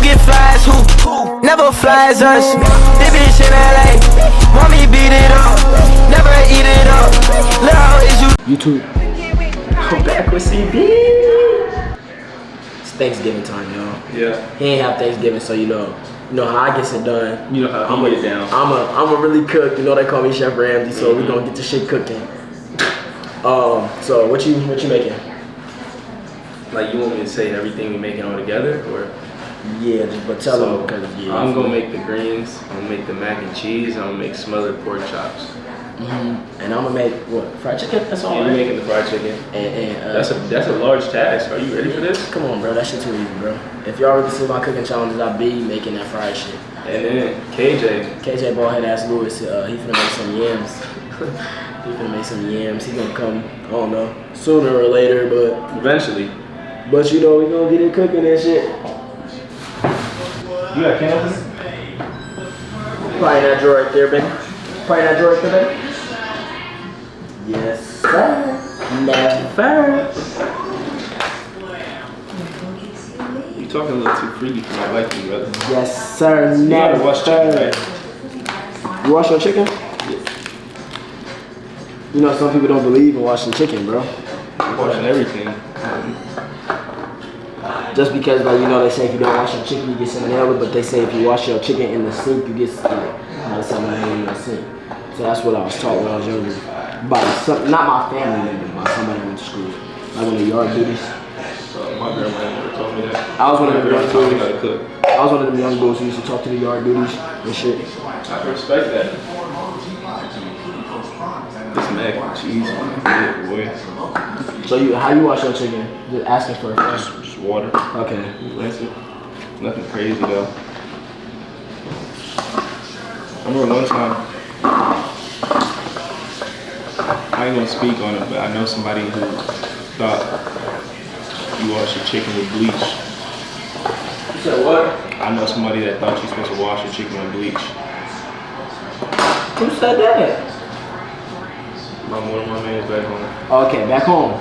get flies, who never flies us. This bitch in LA, want me beat it up, never eat it up. Love is you. YouTube. I'm back with CB. It's Thanksgiving time, y'all. Yeah. He ain't have Thanksgiving, so you know how I get it done. You know how I'm get it down. I'm a really cook. You know they call me Chef Ramsay, so we gonna get the shit cooking. So what you making? Like you want me to say everything we making all together, or? Yeah, but tell them because I'm gonna make the greens. I'm gonna make the mac and cheese. I'm gonna make smothered pork chops. And I'm gonna make what? Fried chicken? That's all. Yeah, right? you're making the fried chicken. And that's a large task. Are you ready for this? Come on, bro. That shit too easy, bro. If y'all already see my cooking challenges, I be making that fried shit. And then KJ ballhead ass Lewis, he finna make some yams. He finna make some yams. He gonna come, I don't know, sooner or later, but eventually. But you know, we gonna get it cooking and shit. You got candles? Probably that drawer right there, baby. Probably that drawer right there, baby. Yes, sir. Never. You talking a little too freaky for my liking, brother. Yes, sir. You gotta wash chicken, right? You wash your chicken? Yeah. You know, some people don't believe in washing chicken, bro. I'm washing everything. Just because, like, you know, they say if you don't wash your chicken, you get salmonella, but they say if you wash your chicken in the sink, you get salmonella in the sink. So that's what I was taught when I was younger. By some, not my family member, by somebody I went to school. Like one of the yard duties. My grandma never told me that. I was one of them young taught me boys. how to cook. I was one of them young boys who used to talk to the yard duties and shit. I respect that. This mac and cheese, yeah, boy. So how you wash your chicken? Just asking for it first. Just water. Okay. That's it. Nothing crazy though. I remember one time, I ain't gonna speak on it, but I know somebody who thought you wash your chicken with bleach. You said what? I know somebody that thought you're supposed to wash your chicken with bleach. Who said that? One of my mans back home. Okay, back home.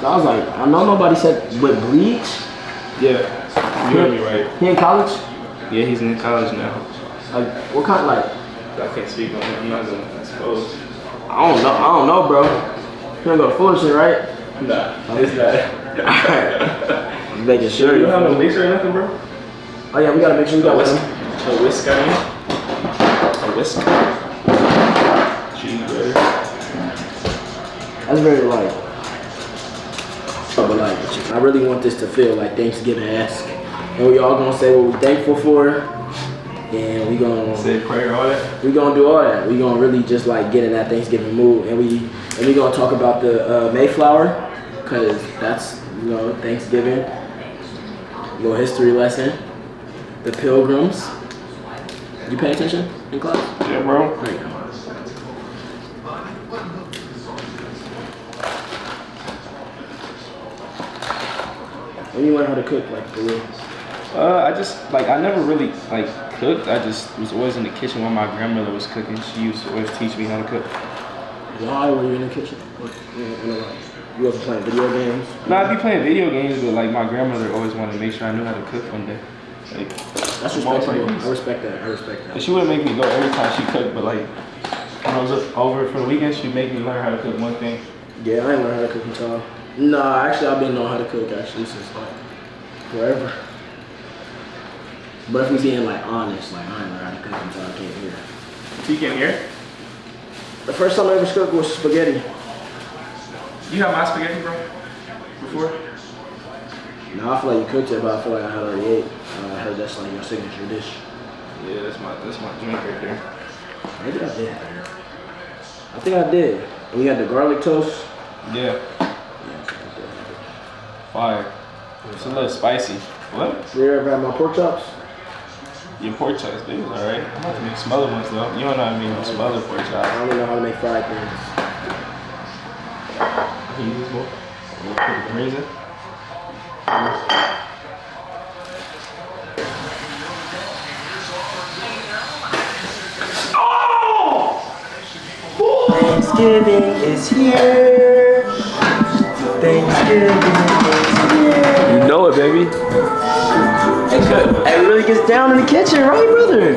So I was like, I know nobody said with bleach. Yeah, you heard me right. He in college? Yeah, he's in college now. Like, what kind, like? I can't speak on it. I'm not gonna, I suppose. I don't know, bro. You don't go to Fullerton, right? Nah, it's not. I'm making sure. You don't have no mixer or nothing, bro? Oh yeah, we gotta make sure we got whisk. some. A whisk, I mean. A whisk. Cheese butter. That's very light. But like, I really want this to feel like Thanksgiving-esque. And we all gonna say what we're thankful for. And we gonna say prayer, all that. We gonna do all that. We gonna really just like get in that Thanksgiving mood. And we gonna talk about the Mayflower, cause that's, you know, Thanksgiving. A little history lesson. The Pilgrims. You pay attention in class? Yeah, bro. There you go. When you learn how to cook, like, for real? I just, like, I never really, like, cooked. I just was always in the kitchen when my grandmother was cooking. She used to always teach me how to cook. Why were you in the kitchen? You wasn't playing video games? No, I'd be playing video games, but, like, my grandmother always wanted to make sure I knew how to cook one day. Like, that's respectable. I respect that. I respect that. And she wouldn't make me go every time she cooked, but, like, when I was over for the weekend, she'd make me learn how to cook one thing. Yeah, I ain't learned how to cook until. Nah, actually, I've been knowing how to cook actually since like forever. But if we being like honest, like I ain't learned how to cook until I came here. So you came here? The first time I ever cooked was spaghetti. You had my spaghetti, bro? Before? No, I feel like you cooked it, but I feel like I had already ate. I heard that's like your signature dish. Yeah, that's my drink right there. Maybe I did. I think I did. And you had the garlic toast. Yeah. Fire. It's a little spicy. What? You ever had my pork chops? Your pork chops, they was alright. I'm about to make some other ones though. You don't know how to make some other pork chops. I don't even know how to make fried things. Can you use this bowl? Put the greens in. Thanksgiving is here. Thanksgiving is here. You know it, baby. Hey, really gets down in the kitchen, right, brother?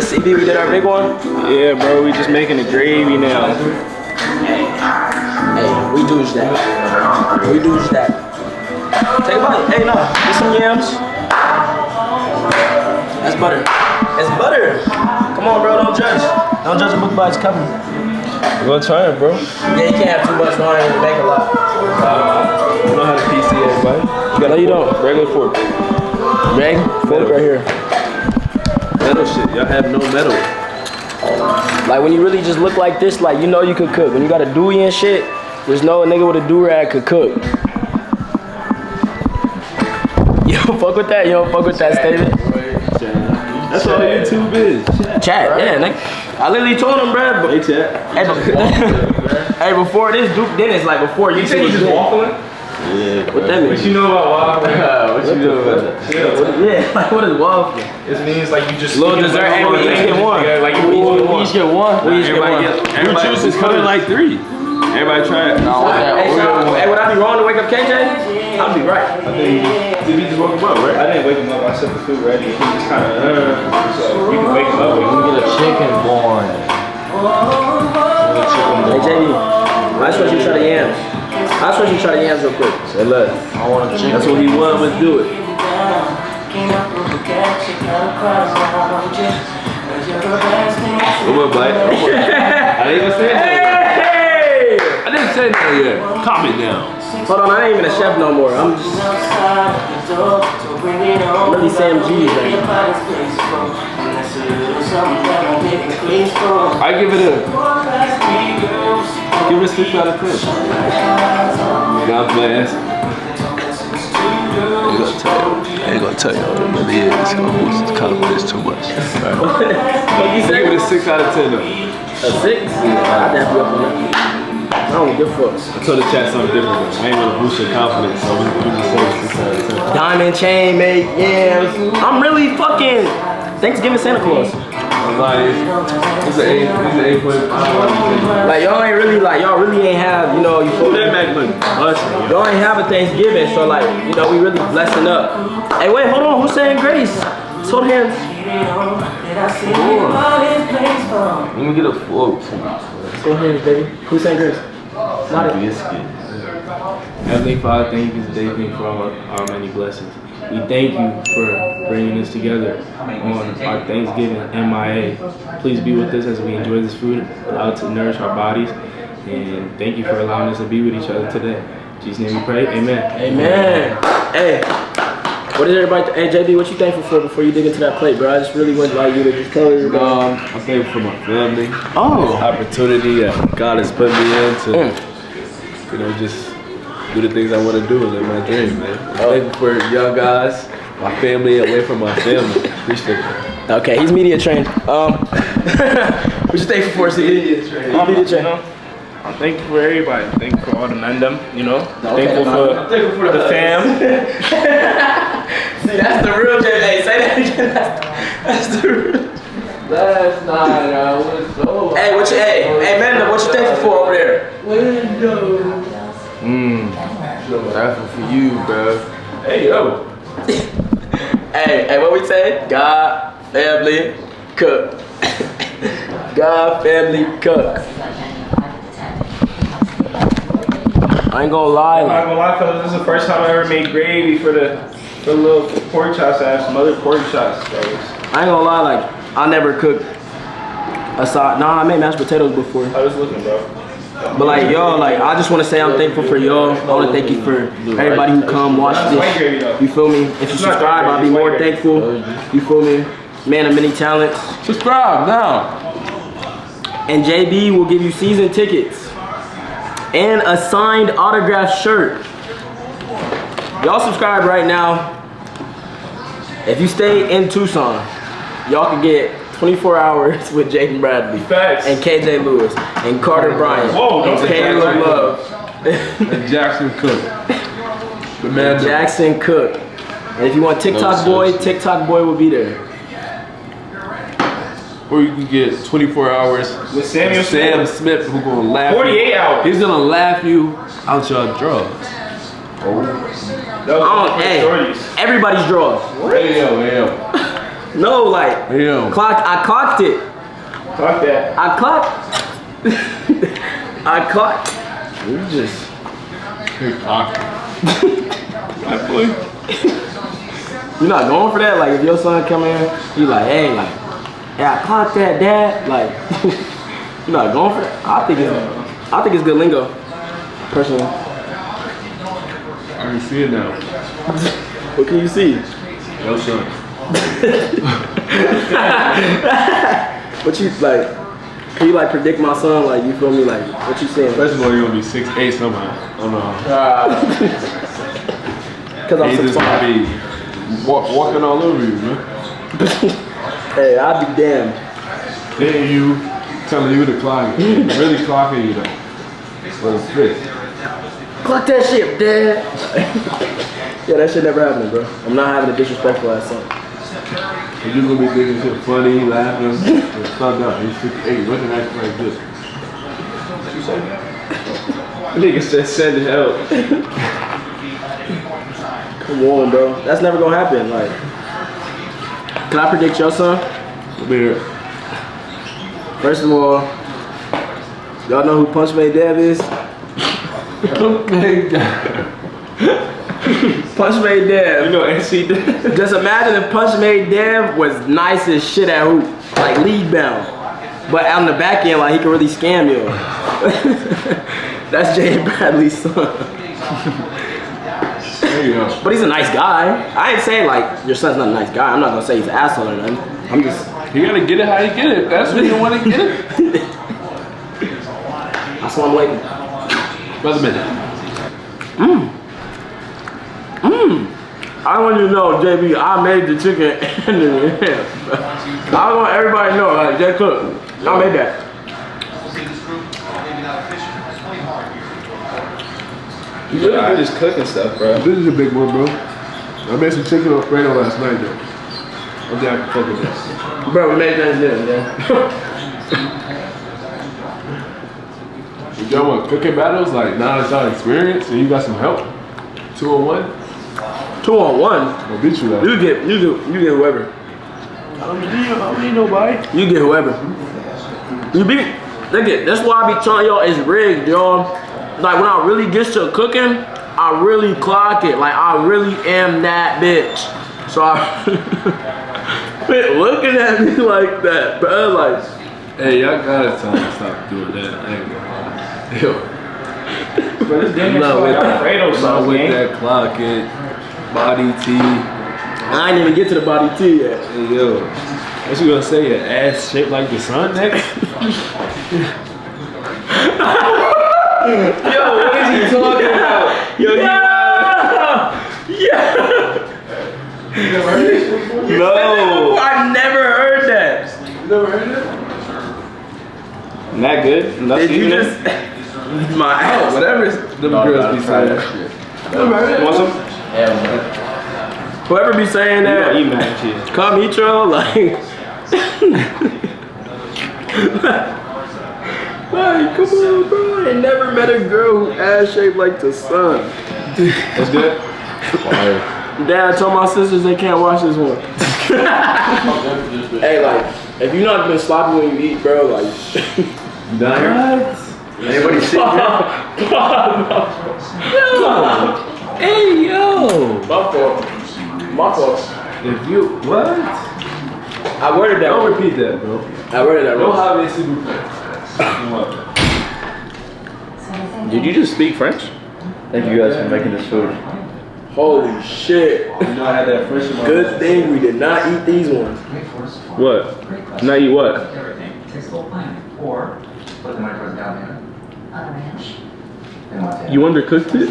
CB, we did our big one. Yeah, bro, we just making the gravy now. Hey, we do that. We do that. Take a bite. Hey, no, get some yams. That's butter. It's butter. Come on, bro, don't judge. Don't judge a book by its cover. We're gonna try it, bro. Yeah, you can't have too much wine and make a lot. You know how to PC everybody. No, you don't. Regular fork. Meg, fork right here. Metal shit. Y'all have no metal. Like when you really just look like this, like you know you could cook. When you got a dewey and shit, there's no nigga with a do-rag could cook. You don't fuck with that? You don't fuck with that statement? That's all YouTube is. Chat, yeah, nigga. I literally told him, bruh. Hey, chat. Hey, before this, Duke Dennis, like before you said you just waffling? Yeah. What that mean? What you know about waffling? What you know about that? Yeah, like what is waffling? It means like you just little dessert, and we each get one. Like you each get one. We each get one. Blue juice is coming like 3. Everybody try it. Hey, would I be wrong to wake up KJ? I'll be right. I think did we just woke him up, right? I didn't wake him up. I set the food ready. He just kind of so you can wake him up. We can get a chicken born. Hey JD, I just want you to try the yams. I just want you to try the yams real quick. Say look. I want a chicken. That's what he wanted. Let's do it. Come on, Blake. I didn't even say that. I didn't say that yet. Calm it down. Hold on, I ain't even a chef no more. I'm just really Sam G's right now. I give it a 6 out of 10. God bless. I ain't gonna tell you what it really is. It's gonna boost his confidence too much. Right. You say give it a 6 out of 10 though. A 6? Yeah, I'd have you up on that. I don't give a fuck. I told the chat something different though. I ain't gonna boost your confidence, so we just say 6 out of 10. Diamond chain, mate, yams. I'm really fucking Thanksgiving Santa Claus. I'm like, it's an 8.5. Like y'all ain't really y'all really ain't have, you know, you Who that Mac money? y'all ain't have a Thanksgiving, so like, you know, we really blessing up. Hey, wait, hold on, who's saying grace? Hold hands. Let me get a float. Hold hands, baby. Who's saying grace? Not it. Heavenly Father, thank you today for all our many blessings. We thank you for bringing us together on our Thanksgiving MIA. Please be with us as we enjoy this food, allow it to nourish our bodies, and thank you for allowing us to be with each other today. In Jesus' name we pray, amen. Amen. Hey, what is everybody, hey JB, what you thankful for before you dig into that plate, bro? I just really would like you to just tell everybody. I'm thankful for my family. Oh. Opportunity that God has put me in to, you know, just do the things I want to do and live my dream, man. I'm thankful for y'all guys, my family, away from my family. Appreciate it. Okay, he's media trained. What you thankful for, CD? Media trained. Media trained. I'm thankful for everybody. I'm thankful for all the Nandem, you know. Thankful for the fam. See, that's the real JB. Say that again. That's the real. That's not so. Hey, hey, Manda, what you thankful for over there? Thankful for you, bro. Hey, yo. Hey, what we say? God, family, cook. God, family, cook. I ain't gonna lie. I'm not gonna lie, fellas. This is the first time I ever made gravy for the little pork chops. I have some other pork chops, fellas. I ain't gonna lie, like, I never cooked aside. Nah, I made mashed potatoes before. I was looking, bro. But like y'all, like I just want to say I'm thankful for y'all. I want to thank you for everybody who come watch this. You feel me? If you subscribe, I'll be more thankful. You feel me? Man of many talents. Subscribe now. And JB will give you season tickets and a signed autographed shirt. Y'all subscribe right now. If you stay in Tucson, y'all can get 24 hours with Jaden Bradley. Facts. And KJ Lewis and Carter Bryant. Whoa, and Caleb Love. And Jackson Cook. The man. Jackson Cook. And if you want TikTok Boy will be there. Or you can get 24 hours with Sam Smith, who's gonna laugh. 48 hours. He's gonna laugh you out your drugs. Hey, everybody's drawers. Hey yo. No, like Hey yo. I clocked it. Fuck that. I clocked. You just. Hey, cock. That boy. You're not going for that? Like if your son come in, you like, hey, I clocked that, dad. Like you're not going for that? I think it's good lingo. Personally. I can see it now. What can you see? Yo, son. What you like? Can you like predict my son? Like you feel me? Like what you saying? First of all, you're gonna be 6'8" somehow. I don't know. Cause I'm He's just 6'5". gonna be walking all over you, man. Hey, I'll be damned. Then you telling you to clock it. Really clocking you though. Well, it's fit. Clock that shit, dad. Yeah, that shit never happened, bro. I'm not having a disrespectful ass son. And you're gonna be thinking shit funny, laughing, and stunned up. He's 6'8", looking at you like this. What you say? Nigga said send help. Come on, bro. That's never gonna happen. Like, can I predict your son? Come here. First of all, y'all know who Punch Made Dev is? Punch Made Dev. You know NC did. Just imagine if Punch Made Dev was nice as shit at hoop, like lead bound. But on the back end, like he could really scam you. That's Jay Bradley's son. There you go. But he's a nice guy. I ain't saying like your son's not a nice guy. I'm not gonna say he's an asshole or nothing. I'm just. You gotta get it how you get it. That's what you want to get it. Assalamu alaikum. Brother minute. I want you to know, JB, I made the chicken and the I want everybody to know, like, Jay Cook. I made that. You really just cooking stuff, bro. This is a big one, bro. I made some chicken Alfredo last night, though. I'm down to fuck with that. Bro, we made Thanksgiving, yeah. You y'all want cooking battles? Like, now it's our experience and you got some help? 2-on-1? 2-on-1. I'll beat you that. You get whoever. I don't need nobody. You get whoever. You beat. Look at. That's why I be telling y'all it's rigged, y'all. Like when I really get to cooking, I really clock it. Like I really am that bitch. So I been looking at me like that, bro. Like, Hey, y'all gotta tell me to stop doing that. I ain't gonna lie. Yo. But this damn I'm not with Alfredo I'm not sauce, with man. that clock it. Body T. I ain't even get to the body T yet. Hey, yo. What you gonna say? Your ass shaped like the sun next? Yo, what is he talking about? Yo, You never heard it? No. I never heard that. You never heard that? Not good. Enough Did you seasoning? just my ass? Whatever them girls be saying that shit. Never heard You want some? Whoever be saying You gonna that, eat mac and cheese. come Mitro, like, like, come on, bro. I ain't never met a girl who ass shaped like the sun. That's good? Fire. Dad told my sisters they can't watch this one. Hey, like, if you're not gonna sloppy when you eat, bro, like, You done here? Anybody see me? Hey, yo. my fault. My fault. If you what? I worded that Don't wrong. repeat that, bro. I worded that Don't wrong. have any super Did you just speak French? Thank you guys for making this food. Holy shit. You know I had that French in my Good thing we did not eat these ones. What? Now you what? You undercooked it?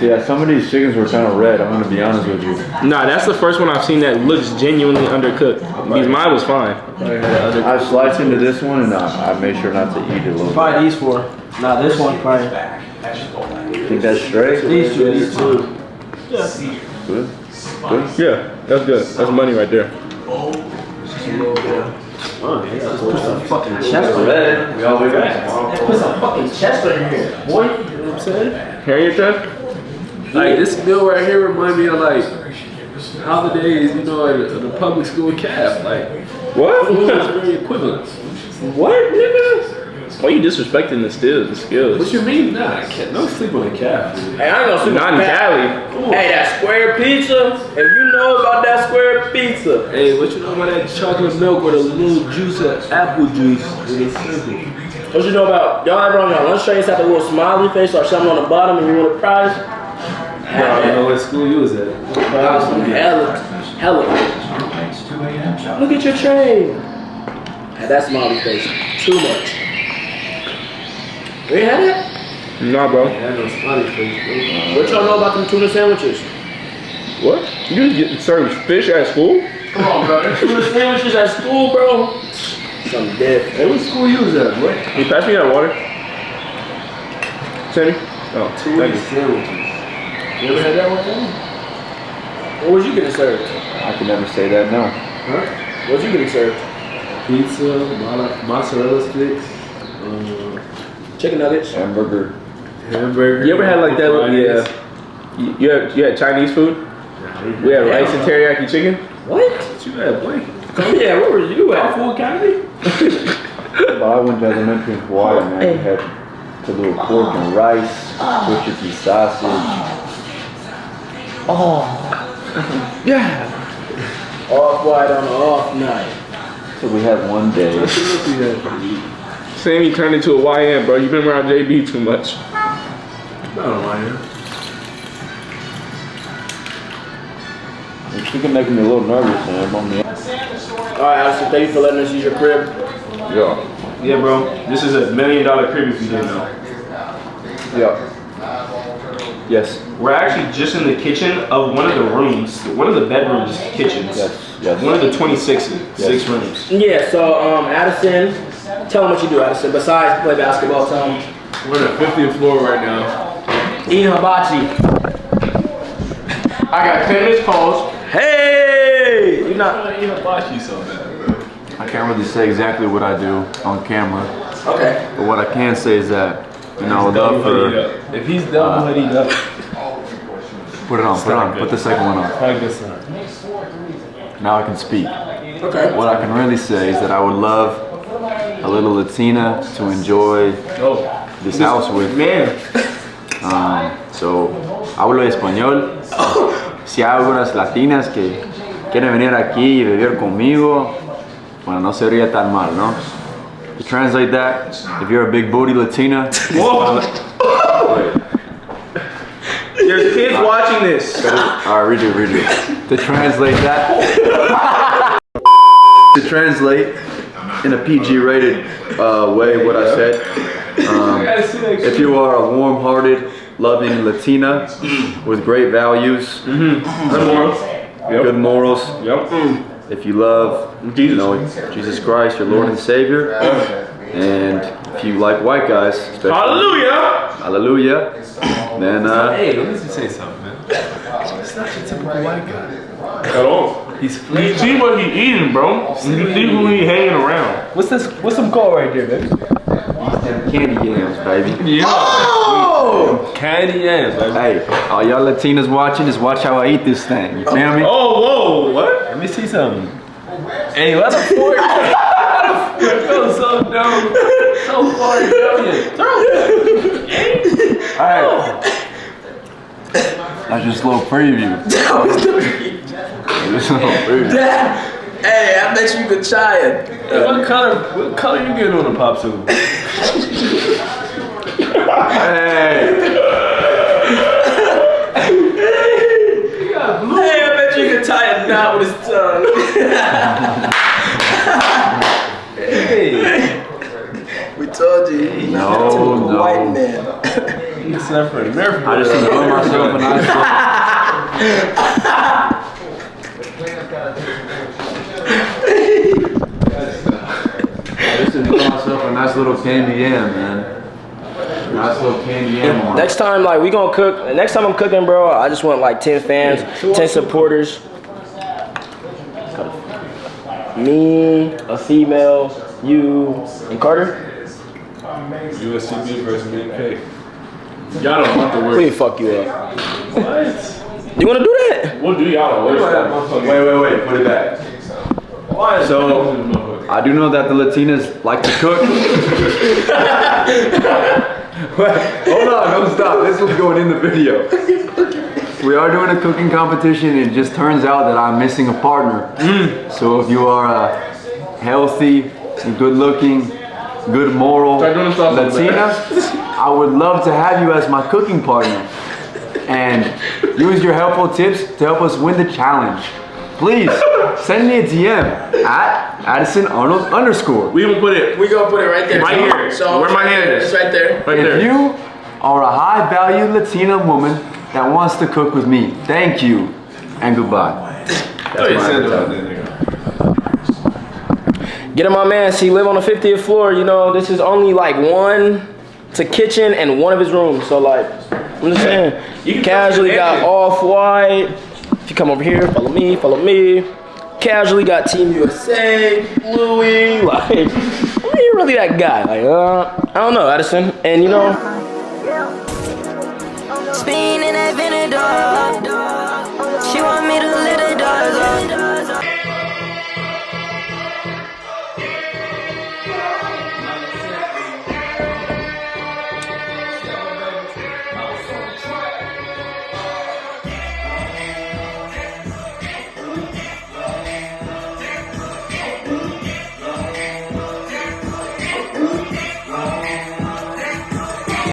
Yeah, some of these chickens were kind of red, I'm gonna be honest with you. Nah, that's the first one I've seen that looks genuinely undercooked. Because mine was fine. I sliced into this one and I made sure not to eat it a little bit. Probably these four. Nah, this one probably. Think that's straight? These two. Good. Yeah, that's good. That's money right there. Put some fucking chest on Red. We all Put some fucking chest on here, boy. You know what I'm saying? Hair in your chest? Like this meal right here remind me of like holidays, you know, in the public school calf. Like What? food is very equivalent. What, nigga? Why you disrespecting the skills? What you mean? Nah, I can't. No sleep on the calf. Dude. Hey, I ain't gonna sleep Not on in that. Cali. Hey, that square pizza. If you know about that square pizza, Hey, what you know about that chocolate milk with a little juice of apple juice with a simple? what you know about y'all ever on your lunch trays have a little smiley face or something on the bottom and you want a prize? Bro, I don't know what school you was at. Hella. Look at your tray. Had that smiley face. Too much. You ain't had that? Nah, bro. I had no smiley face, bro. What y'all know about them tuna sandwiches? What? You just get served fish at school? Come on, bro. Them tuna sandwiches at school, bro. Something different. Hey, what school you was at, boy? Can you pass me that water? Sammy? Oh, Tuna thank you. sandwiches. You ever had that one, too? What was you getting served? I can never say that, no. Huh? What was you getting served? Pizza, mozzarella sticks, Chicken nuggets. Hamburger. hamburger. You ever had like that? fries. Yeah. You had Chinese food? We had rice and teriyaki chicken. What? What you had, boy? Yeah, where were you at? Full Academy? But I went to elementary in Hawaii, man. We had the little pork and rice, butcher cheese sausage. Yeah. Off white on an off night. So we had one day. What you had for me? Sammy turned into a YN, bro. You've been around JB too much. Not a lion. She can make me a little nervous, man. Alright, Allison, thank you for letting us use your crib. Yeah. Yeah, bro. This is $1 million crib if you didn't know. Yeah. Yes. We're actually just in the kitchen of one of the rooms. One of the bedrooms, kitchens. Yes. Yes. One of the 26 six rooms. Yeah, so Addison, tell them what you do, Addison. Besides play basketball, tell them. We're on the 50th floor right now. Eating hibachi. I got 10 missed calls. Hey! You not Why you hibachi so bad, bro? I can't really say exactly what I do on camera, okay. but what I can say is that, you know, I love for. If he's double hoodied up, Put it on. Put the second one on. probably good son. Now I can speak. Okay. What I can really say is that I would love a little Latina to enjoy Oh, this house with. Man. So, hablo español. Si hay algunas latinas que quieren venir aquí y vivir conmigo, bueno, no sería tan mal, ¿no? To translate that, if you're a big booty Latina, Whoa. There's kids watching this. alright, redo. To translate that, to translate in a PG rated way what I said, if you are a warm-hearted, loving Latina with great values, Good morals. good morals, Yep. if you love, you know, Jesus Christ, your Lord and Savior, and if you like white guys, especially, Hallelujah. hallelujah, then hey, let me just say something, man. It's not your typical white guy. At all. He's You flavor. see what he eating, bro. You see who he hanging around. What's this? What's some call right there, baby? candy yams, baby. Yeah. Oh! Candy yams, baby. Hey, all y'all Latinas watching, just watch how I eat this thing. You feel me? Oh, whoa, what? Let me see something. Hey, what the fork? That feels so dumb. So far down Alright. That's just a little preview. That was the Just a little preview. Dad! Hey, I bet you could try it. What color you getting on the popsicle? Hey! Hey, I bet you could tie a knot with his tongue. Hey. We told you, he's not a typical No. white man. He's suffering. American. I just enjoy myself a nice little candy yam, man. Nice little candy yam. on it. Next time, like, we gonna cook. Next time I'm cooking, bro, I just want like 10 fans, 10 supporters. Me, a female, you, and Carter. USCB versus me and K. Y'all don't want to work. We fuck you up. You wanna do that? We'll do y'all. Wait, put it back. So, I do know that the Latinas like to cook. Wait, hold on, don't stop. This was going in the video. We are doing a cooking competition. It just turns out that I'm missing a partner. So if you are a healthy, good looking, good moral Latina, I would love to have you as my cooking partner. And use your helpful tips to help us win the challenge. Please send me a DM at Addison Arnold _. We gonna put it. We gonna put it right there. Right here. So Where my hand is. It's right there. Right there. If you are a high value Latina woman that wants to cook with me, thank you and goodbye. That's my attitude. Get him, my man. See, live on the 50th floor. You know, this is only like one to kitchen and one of his rooms. So like, I'm just saying, You casually got Off-White. If you come over here, follow me, follow me. Casually got Team USA, Louis. Like, I ain't really that guy. Like, I don't know, Addison. And you know, Speed.